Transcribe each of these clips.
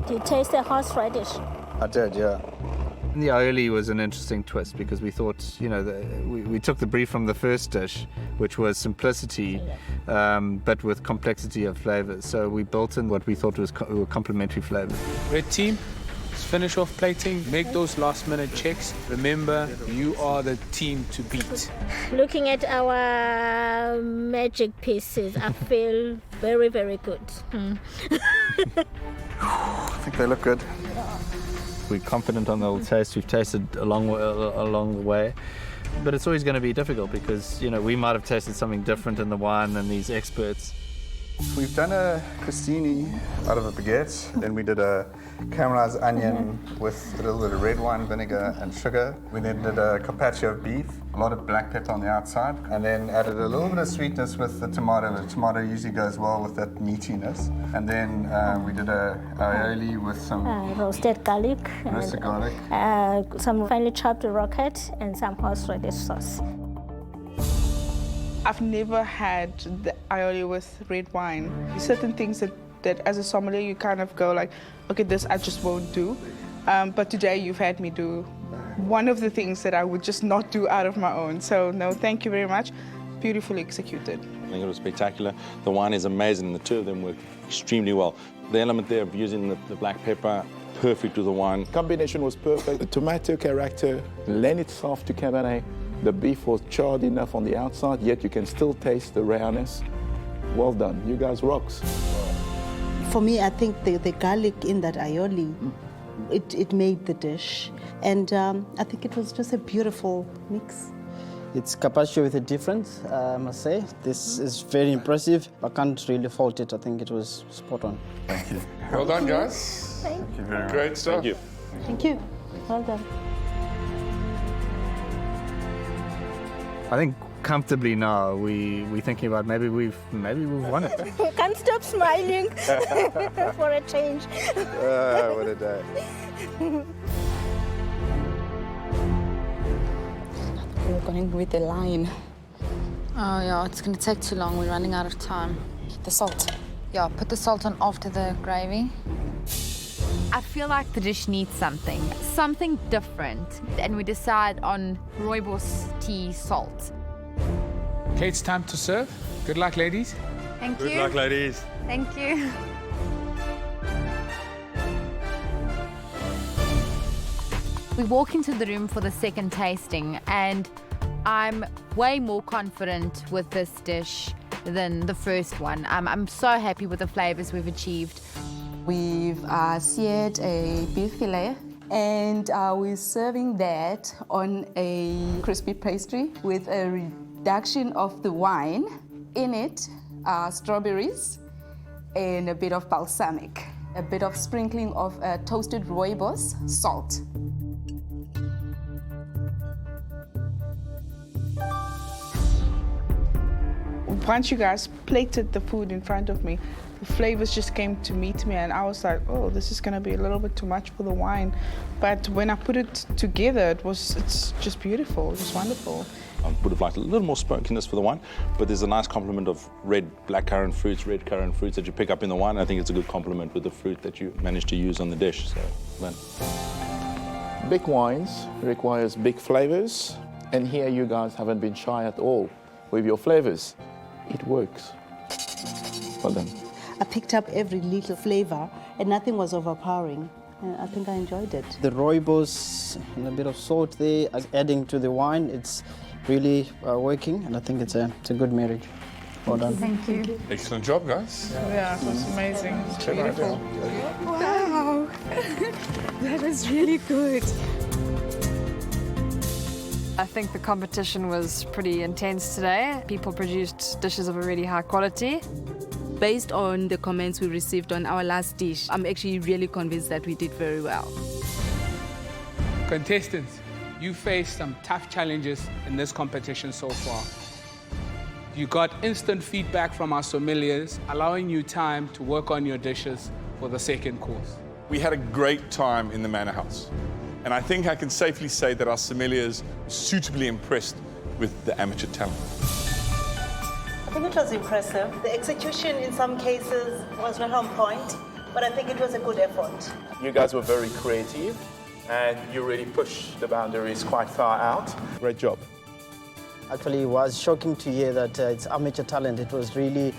Did you taste the horseradish? I did, yeah. The aioli was an interesting twist because we thought, you know, we took the brief from the first dish, which was simplicity, but with complexity of flavors. So we built in what we thought were complementary flavors. Red team, finish off plating, make those last-minute checks. Remember, you are the team to beat. Looking at our magic pieces, I feel very, very good. I think they look good. We're confident on the taste. We've tasted along the way, but it's always going to be difficult because, you know, we might have tasted something different in the wine than these experts. We've done a crostini out of a baguette, then we did a caramelized onion with a little bit of red wine vinegar and sugar. We then did a carpaccio of beef, a lot of black pepper on the outside, and then added a little bit of sweetness with the tomato. The tomato usually goes well with that meatiness. And then we did a aioli with some roasted garlic, some finely chopped rocket, and some horseradish sauce. I've never had the aioli with red wine. Certain things that as a sommelier you kind of go like, okay, this I just won't do. But today you've had me do one of the things that I would just not do out of my own. So no, thank you very much. Beautifully executed. I think it was spectacular. The wine is amazing. The two of them work extremely well. The element there of using the black pepper, perfect with the wine. Combination was perfect. The tomato character lent itself to Cabernet. The beef was charred enough on the outside, yet you can still taste the rareness. Well done. You guys rocks. For me, I think the garlic in that aioli, it made the dish. And I think it was just a beautiful mix. It's carpaccio with a difference, I must say. This is very impressive. I can't really fault it. I think it was spot on. Thank you. Well done, guys. Thank you very much. Great stuff. Thank you. Thank you. Well done. I think comfortably now we're thinking about maybe we've won it. Can't stop smiling for a change. What a day. We're going with the line. Oh yeah, it's gonna take too long. We're running out of time. The salt. Yeah, put the salt on after the gravy. I feel like the dish needs something different, and we decide on rooibos tea salt. Okay, it's time to serve. Good luck, ladies. Thank you. Good luck, ladies. Thank you. We walk into the room for the second tasting, and I'm way more confident with this dish than the first one. I'm so happy with the flavors we've achieved. We've seared a beef fillet, and we're serving that on a crispy pastry with a reduction of the wine. In it, strawberries and a bit of balsamic, a bit of sprinkling of toasted rooibos, salt. Once you guys plated the food in front of me, the flavors just came to meet me, and I was like, oh, this is gonna be a little bit too much for the wine. But when I put it together, it's just beautiful, it's wonderful. I would have liked a little more smokiness for the wine, but there's a nice complement of black currant fruits, red currant fruits that you pick up in the wine. I think it's a good complement with the fruit that you managed to use on the dish. So, well. Big wines requires big flavors, and here you guys haven't been shy at all with your flavors. It works. Well done. I picked up every little flavor, and nothing was overpowering. I think I enjoyed it. The rooibos and a bit of salt there, adding to the wine, it's really working, and I think it's a good marriage. Well done. Thank you. Excellent job, guys. Yeah, it was amazing. It's beautiful. Wow, that was really good. I think the competition was pretty intense today. People produced dishes of a really high quality. Based on the comments we received on our last dish, I'm actually really convinced that we did very well. Contestants, you faced some tough challenges in this competition so far. You got instant feedback from our sommeliers, allowing you time to work on your dishes for the second course. We had a great time in the Manor House, and I think I can safely say that our sommeliers were suitably impressed with the amateur talent. I think it was impressive. The execution in some cases was not on point, but I think it was a good effort. You guys were very creative and you really pushed the boundaries quite far out. Great job. Actually, it was shocking to hear that it's amateur talent. It was really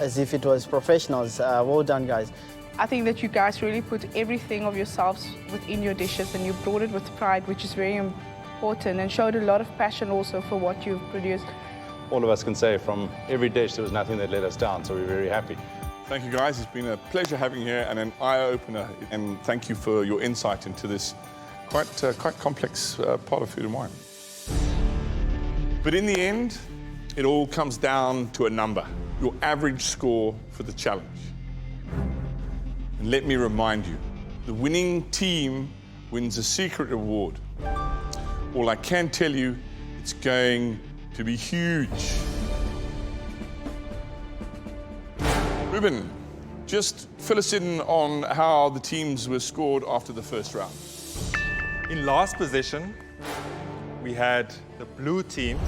as if it was professionals. Well done, guys. I think that you guys really put everything of yourselves within your dishes and you brought it with pride, which is very important, and showed a lot of passion also for what you've produced. All of us can say from every dish there was nothing that let us down, so we're very happy. Thank you, guys. It's been a pleasure having you here and an eye-opener. And thank you for your insight into this quite complex part of food and wine. But in the end, it all comes down to a number, your average score for the challenge. And let me remind you, the winning team wins a secret award. All I can tell you, it's going to be huge. Ruben, just fill us in on how the teams were scored after the first round. In last position, we had the blue team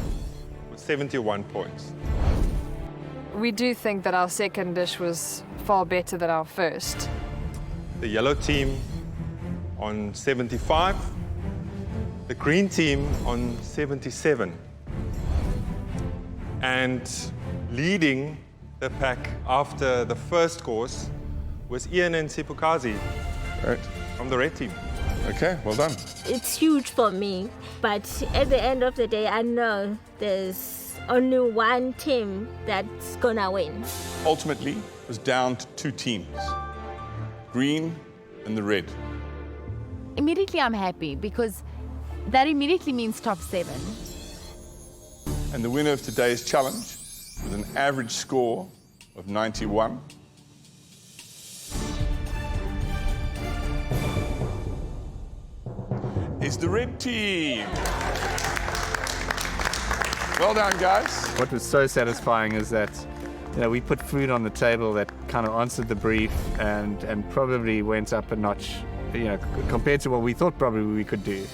with 71 points. We do think that our second dish was far better than our first. The yellow team on 75, the green team on 77. And leading the pack after the first course was Ian and Sipukazi from the red team. Okay, well done. It's huge for me, but at the end of the day, I know there's only one team that's gonna win. Ultimately, it was down to two teams, green and the red. Immediately I'm happy because that immediately means top 7. And the winner of today's challenge with an average score of 91 is the red team. Well done, guys. What was so satisfying is that we put food on the table that kind of answered the brief and probably went up a notch, compared to what we thought probably we could do.